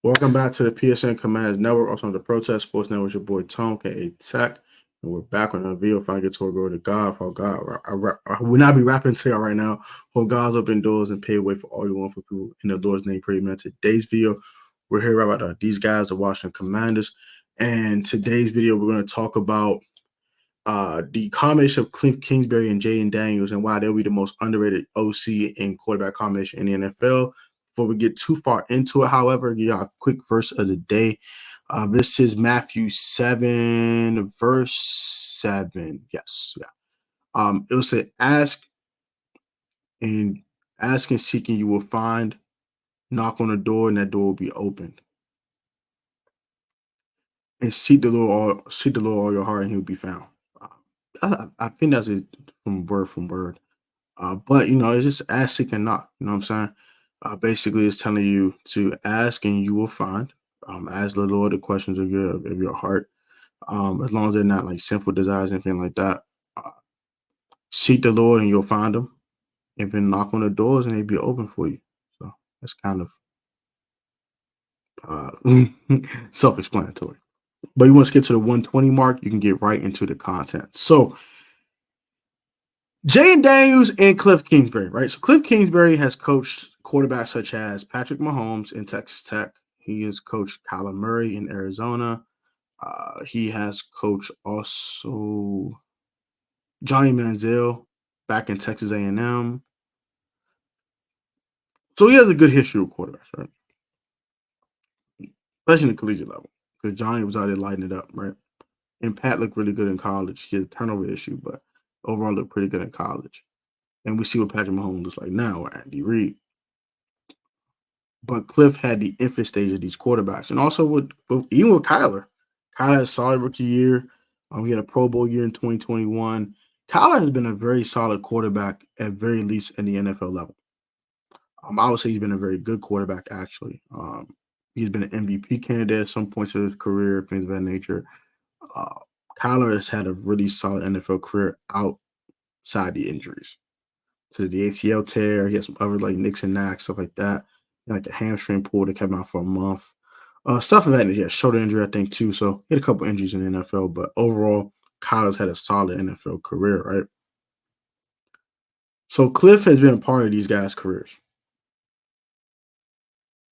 Welcome back to the PSN Commanders Network, also on the Protest Sports Network. Your boy Tom, K.A. Tech, and we're back on a video. If I get to a glory to God, for God, I will not be rapping to y'all right now. For God's open doors and pay way for all you want for people in the Lord's name. Pretty much today's video, we're here about these guys, the Washington Commanders, and today's video we're going to talk about the combination of Kliff Kingsbury and Jayden Daniels and why they'll be the most underrated OC and quarterback combination in the NFL. Before we get too far into it, however, give y'all a quick verse of the day. This is Matthew 7, verse 7. Yes, yeah. It will say, ask and seeking you will find, knock on the door, and that door will be opened. And seek the Lord all your heart, and he'll be found. I think that's it from word. But it's just ask, seek, and knock. You know what I'm saying? Basically, it's telling you to ask and you will find. Ask the Lord the questions of your heart. As long as they're not like sinful desires, anything like that. Seek the Lord and you'll find them. And then knock on the doors and they'll be open for you. So that's kind of self-explanatory. But you want to get to the 120 mark, you can get right into the content. So Jayden Daniels and Kliff Kingsbury, right? So Kliff Kingsbury has coached quarterbacks such as Patrick Mahomes in Texas Tech. He has coached Kyler Murray in Arizona. He has coached also Johnny Manziel back in Texas A&M. So he has a good history with quarterbacks, right? Especially in the collegiate level, because Johnny was out there lighting it up, right? And Pat looked really good in college. He had a turnover issue, but overall looked pretty good in college. And we see what Patrick Mahomes looks like now with Andy Reid. But Kliff had the infant stage of these quarterbacks. And also even with Kyler. Kyler had a solid rookie year. He had a Pro Bowl year in 2021. Kyler has been a very solid quarterback, at very least in the NFL level. I would say he's been a very good quarterback, actually. He's been an MVP candidate at some points of his career, things of that nature. Kyler has had a really solid NFL career outside the injuries. To the ACL tear, he had some other like nicks and knacks, stuff like that. And like a hamstring pull that came out for a month. Stuff of that, yeah, shoulder injury, I think, too. So he had a couple injuries in the NFL, but overall, Kyler's had a solid NFL career, right? So Kliff has been a part of these guys' careers,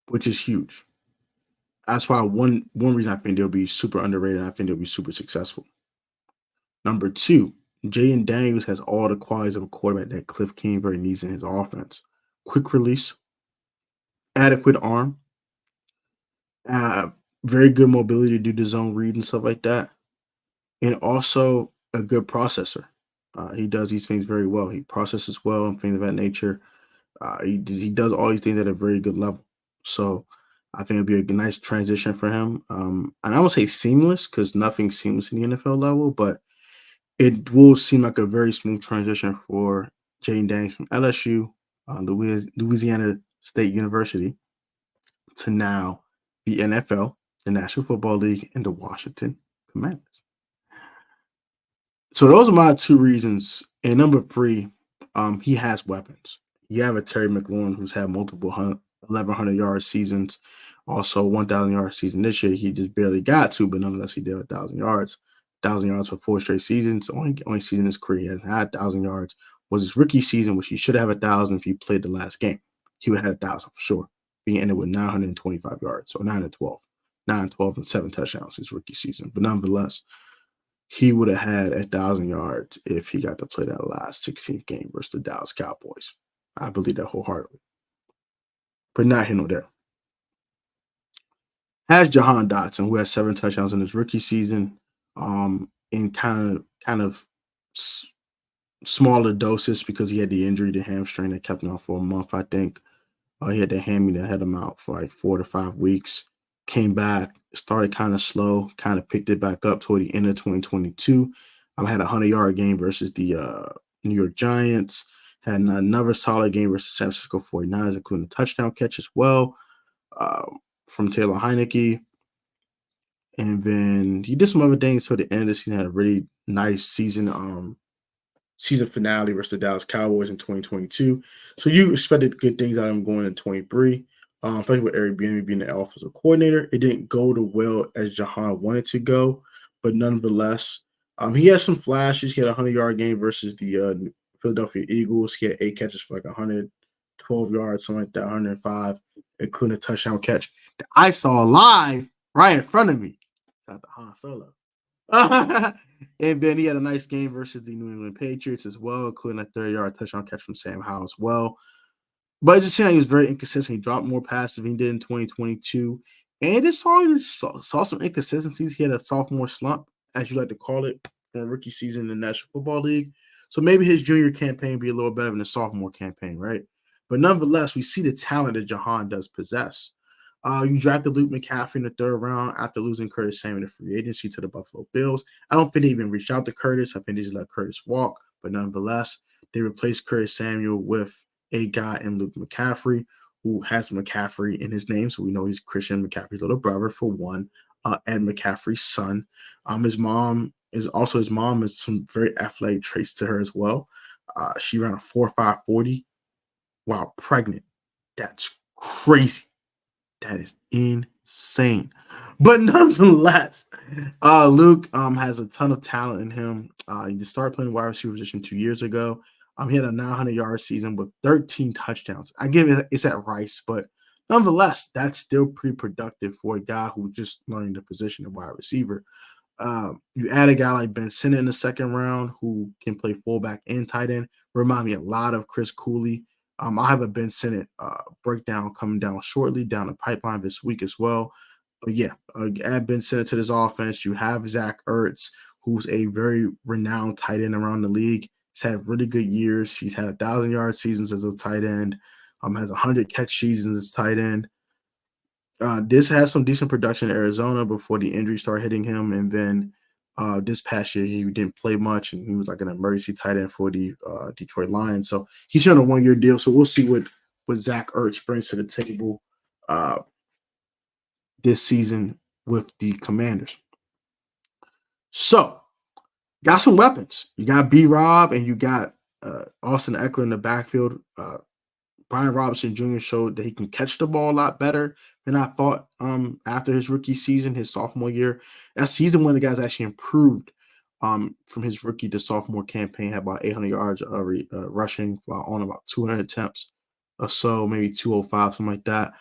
which is huge. That's why one reason I think they'll be super underrated and I think they'll be super successful. Number two, Jayden Daniels has all the qualities of a quarterback that Kliff Kingsbury needs in his offense. Quick release, adequate arm, very good mobility to do the zone read and stuff like that, and also a good processor. He does these things very well. He processes well and things of that nature. He does all these things at a very good level. So I think it'll be a nice transition for him. And I won't say seamless because nothing's seamless in the NFL level, but it will seem like a very smooth transition for Jayden Daniels from LSU, Louisiana State University, to now the NFL, the National Football League, and the Washington Commanders. So those are my two reasons. And number three, he has weapons. You have a Terry McLaurin who's had multiple 1,100-yard seasons, also 1,000-yard season this year. He just barely got to, but nonetheless, he did 1,000 yards. 1,000 yards for 4 straight seasons. Only season in his career he hasn't had 1,000 yards was his rookie season, which he should have 1,000 if he played the last game. He would have had 1,000 for sure. He ended with 925 yards, so 912. 912 and 7 touchdowns his rookie season. But nonetheless, he would have had 1,000 yards if he got to play that last 16th game versus the Dallas Cowboys. I believe that wholeheartedly. But not here nor there. Has Jahan Dotson, who has 7 touchdowns in his rookie season, in kind of smaller doses because he had the injury to hamstring that kept him out for a month, I think. He had the hammy that had him out for like 4 to 5 weeks. Came back, started kind of slow, kind of picked it back up toward the end of 2022. Had a 100-yard game versus the New York Giants. Had another solid game versus San Francisco 49ers, including a touchdown catch as well from Taylor Heineke. And then he did some other things toward the end of the season. Had a really nice season finale versus the Dallas Cowboys in 2022. So you expected good things out of him going in 23. especially with Eric Bieniemy being the offensive coordinator. It didn't go the well as Jahan wanted to go, but nonetheless, he had some flashes. He had a 100-yard game versus the Philadelphia Eagles. He had 8 catches for like 112 yards, something like that, 105, including a touchdown catch that I saw live right in front of me. Shout out to Han Solo. And then he had a nice game versus the New England Patriots as well, including a 30-yard touchdown catch from Sam Howell as well. But it just seemed like he was very inconsistent. He dropped more passes than he did in 2022. And this saw some inconsistencies. He had a sophomore slump, as you like to call it, from a rookie season in the National Football League. So maybe his junior campaign be a little better than the sophomore campaign, right? But nonetheless, we see the talent that Jahan does possess. You drafted Luke McCaffrey in the third round after losing Curtis Samuel in free agency to the Buffalo Bills. I don't think they even reached out to Curtis. I think they just let Curtis walk. But nonetheless, they replaced Curtis Samuel with a guy in Luke McCaffrey who has McCaffrey in his name. So we know he's Christian McCaffrey's little brother, for one, and McCaffrey's son. His mom is some very athletic traits to her as well. She ran a 4.5 40 while pregnant. That's crazy. That is insane. But nonetheless, Luke has a ton of talent in him. He just started playing wide receiver position 2 years ago. He had a 900-yard season with 13 touchdowns. I give it's at Rice, but nonetheless, that's still pretty productive for a guy who's just learning the position of wide receiver. You add a guy like Ben Sinnott in the second round who can play fullback and tight end. Remind me a lot of Chris Cooley. I have a Ben Sinnott breakdown coming down shortly down the pipeline this week as well. But yeah, add Ben Sinnott to this offense. You have Zach Ertz, who's a very renowned tight end around the league. He's had really good years. He's had 1,000-yard seasons as a tight end. Has 100-catch seasons as tight end. This has some decent production in Arizona before the injury started hitting him, and then this past year he didn't play much, and he was like an emergency tight end for the Detroit Lions. So he's on a 1-year deal. So we'll see what Zach Ertz brings to the table this season with the Commanders. So got some weapons. You got B-Rob and you got Austin Eckler in the backfield. Brian Robinson Jr. showed that he can catch the ball a lot better than I thought after his rookie season, his sophomore year. He's the one of the guys actually improved from his rookie to sophomore campaign, had about 800 yards rushing on about 200 attempts or so, maybe 205, something like that.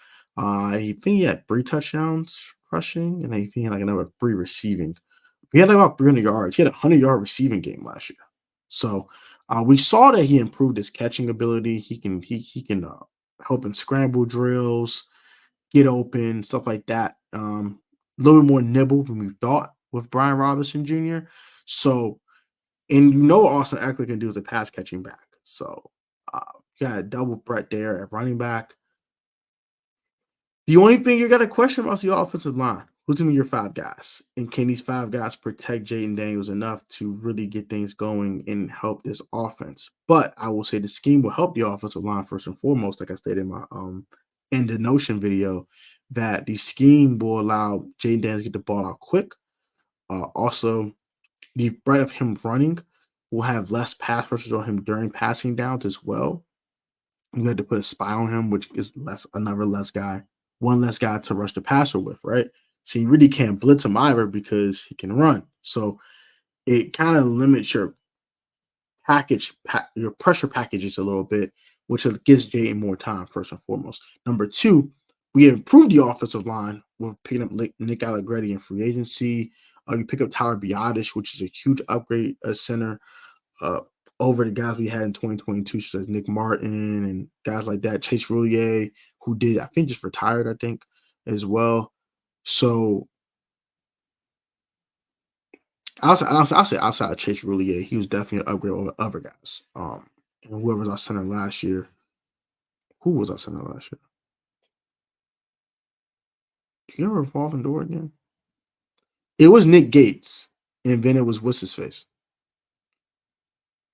He think he had 3 touchdowns rushing, and he had like another 3 receiving. He had like about 300 yards. He had a 100-yard receiving game last year. So we saw that he improved his catching ability. He can help in scramble drills, get open, stuff like that. A little bit more nimble than we thought with Brian Robinson Jr. So, and Austin Eckler can do is a pass catching back. So, you got a double threat there at running back. The only thing you got to question about is the offensive line. Who's going to be your 5 guys? And can these 5 guys protect Jayden Daniels enough to really get things going and help this offense? But I will say the scheme will help the offensive line first and foremost, like I stated in my in the Notion video, that the scheme will allow Jayden Daniels to get the ball out quick. Also, the threat of him running will have less pass rushes on him during passing downs as well. You had to put a spy on him, which is one less guy to rush the passer with, right? So you really can't blitz him either because he can run. So it kind of limits your your pressure packages a little bit, which gives Jayden more time, first and foremost. Number 2, we improved the offensive line. We're picking up Nick Allegretti in free agency. You pick up Tyler Biadasz, which is a huge upgrade as center over the guys we had in 2022, such as Nick Martin and guys like that. Chase Roulier, who I think just retired, I think, as well. So I'll say outside of Chase Roulier, he was definitely an upgrade over other guys. And whoever was our center last year, who was our center last year? Do you ever revolving door again? It was Nick Gates, and then it was what's his face?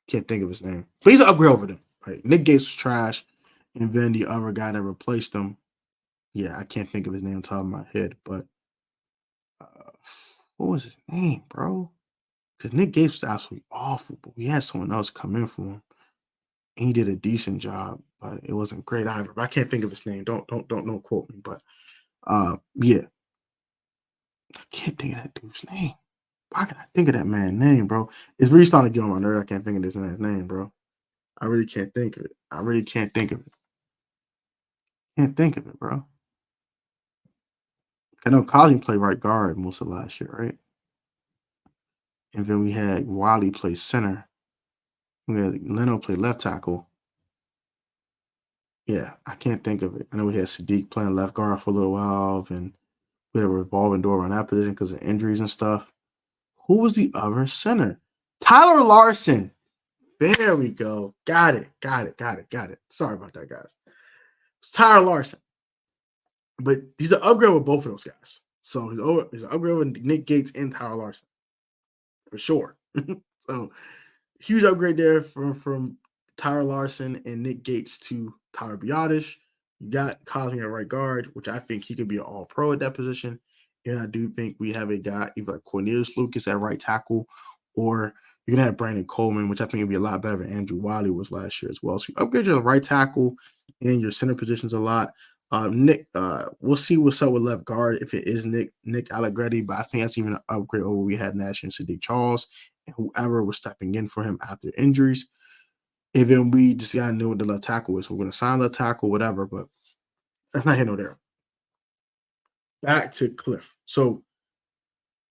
Can't think of his name, but he's an upgrade over them. Right? Nick Gates was trash, and then the other guy that replaced him, yeah, I can't think of his name on top of my head, but what was his name, bro? Because Nick Gates was absolutely awful, but we had someone else come in for him, and he did a decent job. but it wasn't great either. But I can't think of his name. Don't quote me. But yeah, I can't think of that dude's name. Why can I think of that man's name, bro? It's really starting to get on my nerve. I can't think of this man's name, bro. I really can't think of it. I really can't think of it. Can't think of it, bro. I know Colin played right guard most of last year, right? And then we had Wiley play center. We had Leno play left tackle. Yeah, I can't think of it. I know we had Sadiq playing left guard for a little while, and we had a revolving door on that position because of injuries and stuff. Who was the other center? Tyler Larson. There we go. Got it. Sorry about that, guys. It's Tyler Larson. But he's an upgrade with both of those guys. So he's an upgrade with Nick Gates and Tyler Larson for sure. So huge upgrade there from Tyler Larson and Nick Gates to Tyler Biotish. You got Cosme at right guard, which I think he could be an all-pro at that position. And I do think we have a guy, either like Cornelius Lucas at right tackle, or you're gonna have Brandon Coleman, which I think would be a lot better than Andrew Wiley was last year as well. So you upgrade your right tackle and your center positions a lot. Nick, we'll see what's up with left guard if it is Nick Allegretti, but I think that's even an upgrade over we had Nash and Sadiq Charles and whoever was stepping in for him after injuries. And then we just gotta know what the left tackle is. We're gonna sign left tackle, whatever, but that's not here nor there. Back to Kliff. So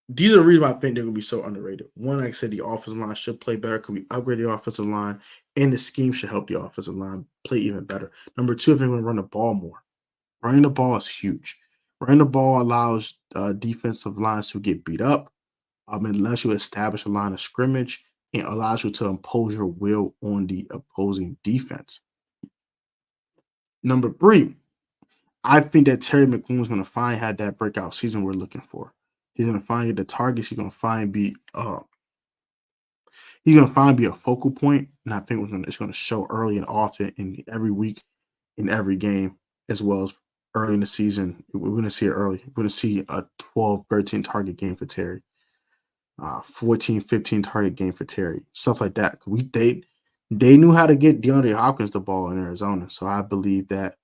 these are the reasons why I think they're gonna be so underrated. One, like I said, the offensive line should play better. Could we upgrade the offensive line? And the scheme should help the offensive line play even better. Number two, if they're gonna run the ball more. Running the ball is huge. Running the ball allows defensive lines to get beat up. It lets you establish a line of scrimmage and allows you to impose your will on the opposing defense. Number three, I think that Terry McLaurin is going to find had that breakout season we're looking for. He's going to find the targets. He's going to find be a focal point, and I think it's going to show early and often in every week, in every game, as well as early in the season. We're going to see it early. We're going to see a 12, 13 target game for Terry. 14, 15 target game for Terry, stuff like that. They knew how to get DeAndre Hopkins the ball in Arizona, so I believe that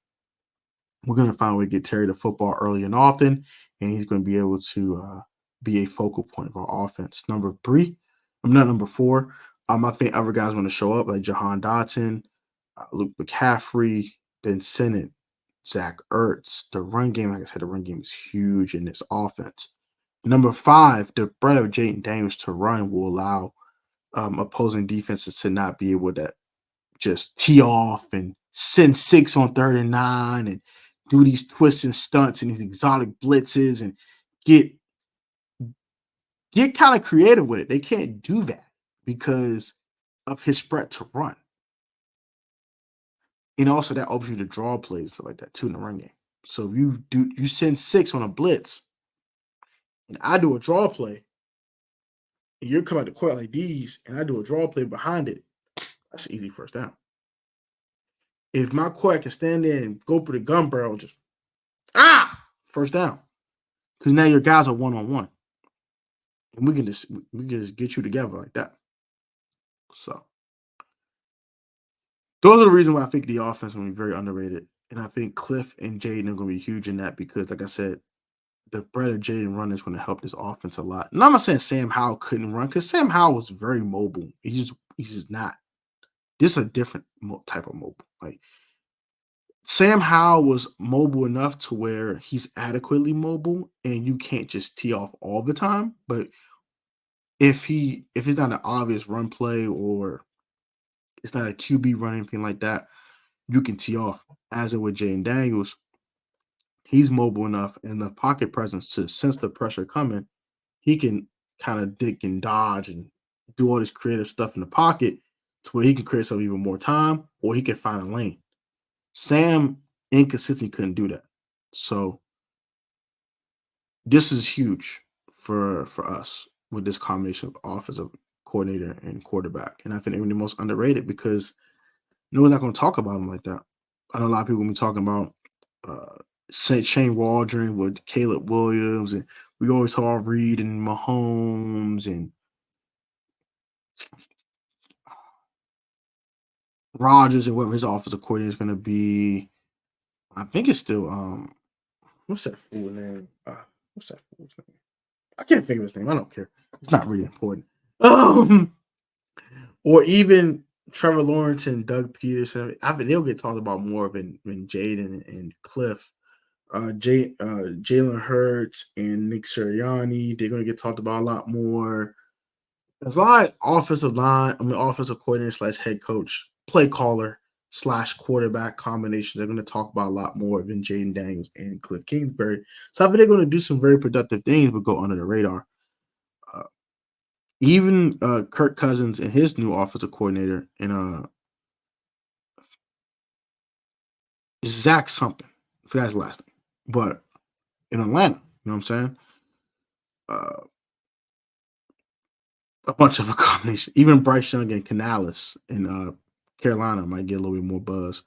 we're going to find a way to get Terry the football early and often, and he's going to be able to be a focal point of our offense. Number three, I'm not number four. I think other guys want to show up like Jahan Dotson, Luke McCaffrey, Ben Sinnott, Zach Ertz. The run game, like I said, the run game is huge in this offense. Number five, the threat of Jayden Daniels to run will allow opposing defenses to not be able to just tee off and send 6 on 3rd and 9 and do these twists and stunts and these exotic blitzes and get kind of creative with it. They can't do that because of his threat to run. And also that opens you to draw plays, stuff like that too in the run game. So if you send 6 on a blitz and I do a draw play, and you're coming out the court like these, and I do a draw play behind it, that's an easy first down. If my quarterback can stand there and go for the gun barrel, just first down. Because now your guys are one-on-one. And we can just get you together like that. So those are the reasons why I think the offense will be very underrated. And I think Kliff and Jayden are going to be huge in that because, like I said, the threat of Jayden running is going to help this offense a lot. And I'm not saying Sam Howell couldn't run because Sam Howell was very mobile. He's just not. This is a different type of mobile. Like Sam Howell was mobile enough to where he's adequately mobile and you can't just tee off all the time. But if it's not an obvious run play or it's not a QB run, anything like that, you can tee off. As in with Jayden Daniels, he's mobile enough and the pocket presence to sense the pressure coming. He can kind of dick and dodge and do all this creative stuff in the pocket to where he can create some even more time or he can find a lane. Sam inconsistently couldn't do that. So this is huge for us with this combination of offensive coordinator and quarterback. And I think they're the most underrated because no one's not going to talk about him like that. I know a lot of people will be talking about Shane Waldron with Caleb Williams, and we always saw Reed and Mahomes and Rodgers and whoever his offensive coordinator is going to be. I think it's still what's that fool name? What's that fool's name? I can't think of his name. I don't care. It's not really important. Um, or even Trevor Lawrence and Doug Peterson. I think they'll get talked about more than Jayden and Kliff. Jalen Hurts and Nick Sirianni. They're going to get talked about a lot more. There's a lot of offensive coordinator slash head coach, play caller slash quarterback combination. They're going to talk about a lot more than Jayden Daniels and Kliff Kingsbury. So I think they're going to do some very productive things, but go under the radar. Uh, even Kirk Cousins and his new offensive coordinator and Zach something, I forgot his last name, but in Atlanta, you know what I'm saying? Uh, a bunch of a combination. Even Bryce Young and Canales in Carolina might get a little bit more buzz.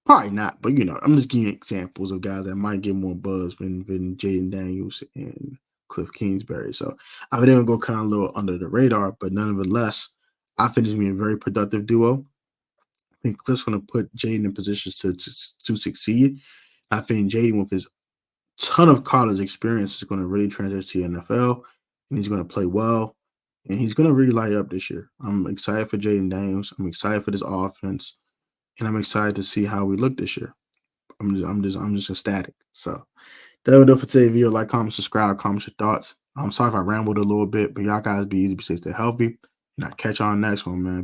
Probably not, but I'm just giving you examples of guys that might get more buzz than Jayden Daniels and Kliff Kingsbury. So I think they're gonna go kind of a little under the radar, but nonetheless, I think it's gonna be a very productive duo. I think Kliff's gonna put Jayden in positions to succeed. I think Jayden, with his ton of college experience, is gonna really transition to the NFL, and he's gonna play well, and he's gonna really light up this year. I'm excited for Jayden Daniels. I'm excited for this offense, and I'm excited to see how we look this year. I'm just ecstatic. So that will do it for today's video. Like, comment, subscribe, comment your thoughts. I'm sorry if I rambled a little bit, but y'all guys be easy, be safe, stay healthy, and I'll catch y'all on the next one, man.